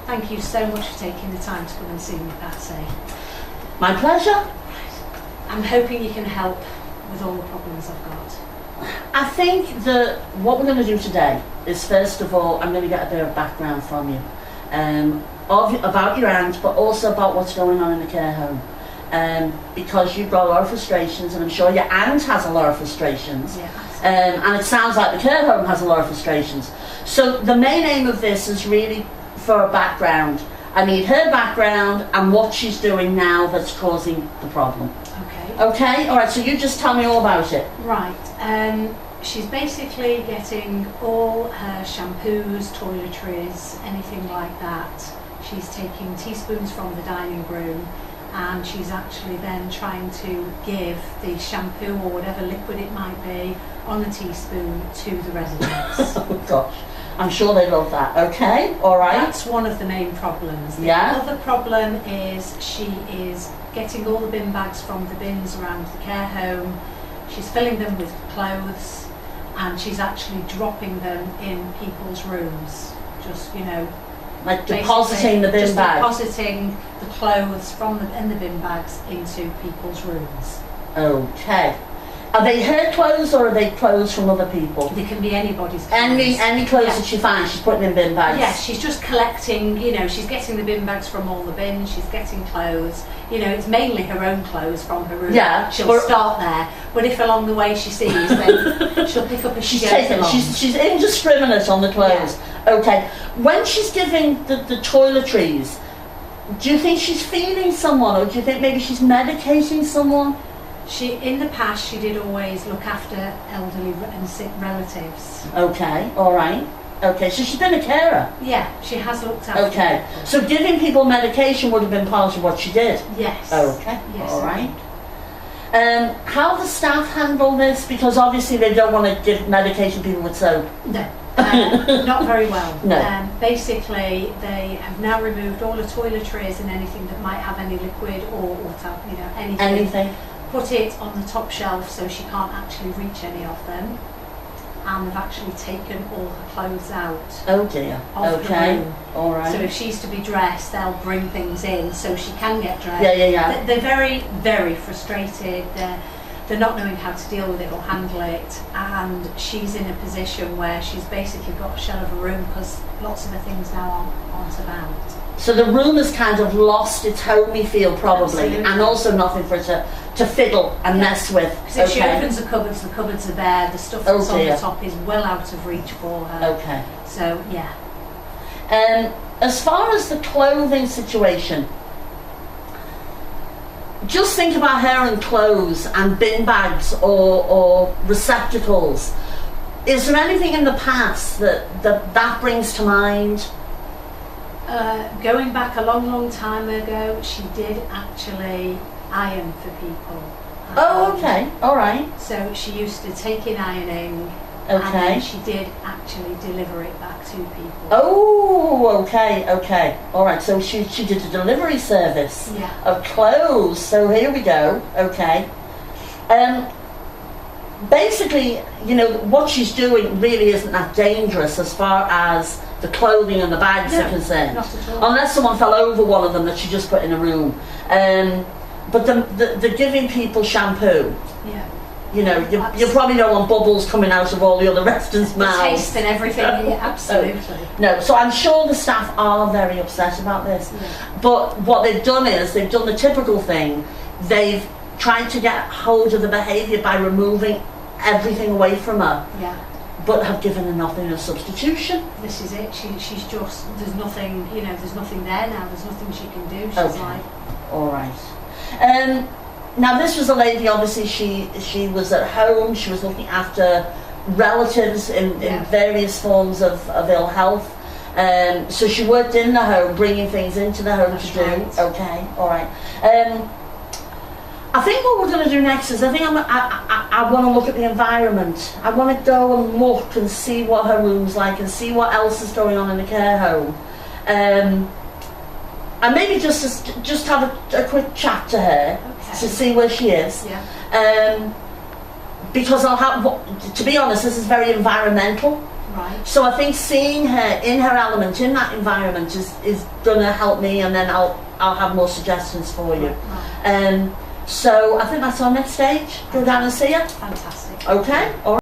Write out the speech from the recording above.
Thank you so much for taking the time to come and see me, Patsy. My pleasure. I'm hoping you can help with all the problems I've got. I think that what we're going to do today is, first of all, I'm going to get a bit of background from you about your aunt, but also about what's going on in the care home. Because you've got a lot of frustrations, and I'm sure your aunt has a lot of frustrations. Yeah, and it sounds like the care home has a lot of frustrations. So the main aim of this is really for a background. I need her background and what she's doing now that's causing the problem. Okay. Okay? Alright, so you just tell me all about it. Right. She's basically getting all her shampoos, toiletries, anything like that. She's taking teaspoons from the dining room, and she's actually then trying to give the shampoo or whatever liquid it might be on a teaspoon to the residents. Oh gosh, I'm sure they love that. Okay, alright. That's one of the main problems. The other problem is she is getting all the bin bags from the bins around the care home. She's filling them with clothes, and she's actually dropping them in people's rooms. Just, like depositing the bin bags. Depositing the clothes from in the bin bags into people's rooms. Okay. Are they her clothes, or are they clothes from other people? They can be anybody's clothes. Any clothes that she finds, she's putting in bin bags? Yes, she's just collecting, she's getting the bin bags from all the bins, she's getting clothes. It's mainly her own clothes from her room. Yeah. She'll start there, but if along the way she sees, then she'll pick up as she goes along. She's indiscriminate on the clothes. Yeah. Okay. When she's giving the toiletries, do you think she's feeding someone, or do you think maybe she's medicating someone? In the past, she did always look after elderly and sick relatives. Okay, all right. Okay, so she's been a carer. Yeah, she has looked after. Okay, people. So giving people medication would have been part of what she did. Yes. Okay. Yes. All right. How the staff handle this? Because obviously they don't want to give medication to people with soap. No. Not very well. No. Basically, they have now removed all the toiletries and anything that might have any liquid or anything. Anything. Put it on the top shelf so she can't actually reach any of them, and they've actually taken all her clothes out. Oh dear. Okay. All right. So if she's to be dressed, they'll bring things in so she can get dressed. Yeah. They're very, very frustrated. They're not knowing how to deal with it or handle it, and she's in a position where she's basically got a shell of a room because lots of the things now aren't about. So the room has kind of lost its homey feel, probably. Absolutely. And also nothing for her to fiddle and mess with. Because if she opens the cupboards are bare, the stuff that's on the top is well out of reach for her. Okay. So, yeah. As far as the clothing situation, just think about her and clothes and bin bags or receptacles. Is there anything in the past that brings to mind? Going back a long time ago, she did actually iron for people. Oh, okay, all right. So she used to take in ironing, okay, and then she did actually deliver it back to people. Oh, okay, all right. So she did a delivery service of clothes. So here we go. Okay. Basically, what she's doing really isn't that dangerous as far as the clothing and the bags are concerned. Not at all. Unless someone fell over one of them that she just put in a room. But the giving people shampoo. Yeah. You probably don't want bubbles coming out of all the other residents' mouths. Taste and everything. Yeah, absolutely. No, so I'm sure the staff are very upset about this. Yeah. But what they've done is they've done the typical thing. They've tried to get hold of the behaviour by removing everything away from her. Yeah. But have given her nothing as substitution. This is it. She's just, there's nothing, there's nothing there now. There's nothing she can do. She's okay. All right. Now this was a lady, obviously she was at home, she was looking after relatives in various forms of ill health. So she worked in the home, bringing things into the home to do. Right. Okay, all right. I think what we're going to do next is I want to look at the environment. I want to go and look and see what her room's like and see what else is going on in the care home. And maybe just have a quick chat to her to see where she is. Yeah. Because to be honest, this is very environmental. Right. So I think seeing her in her element, in that environment, is going to help me, and then I'll have more suggestions for you. Right. So I think that's our next stage. Go down and see her. Fantastic. Okay. All right.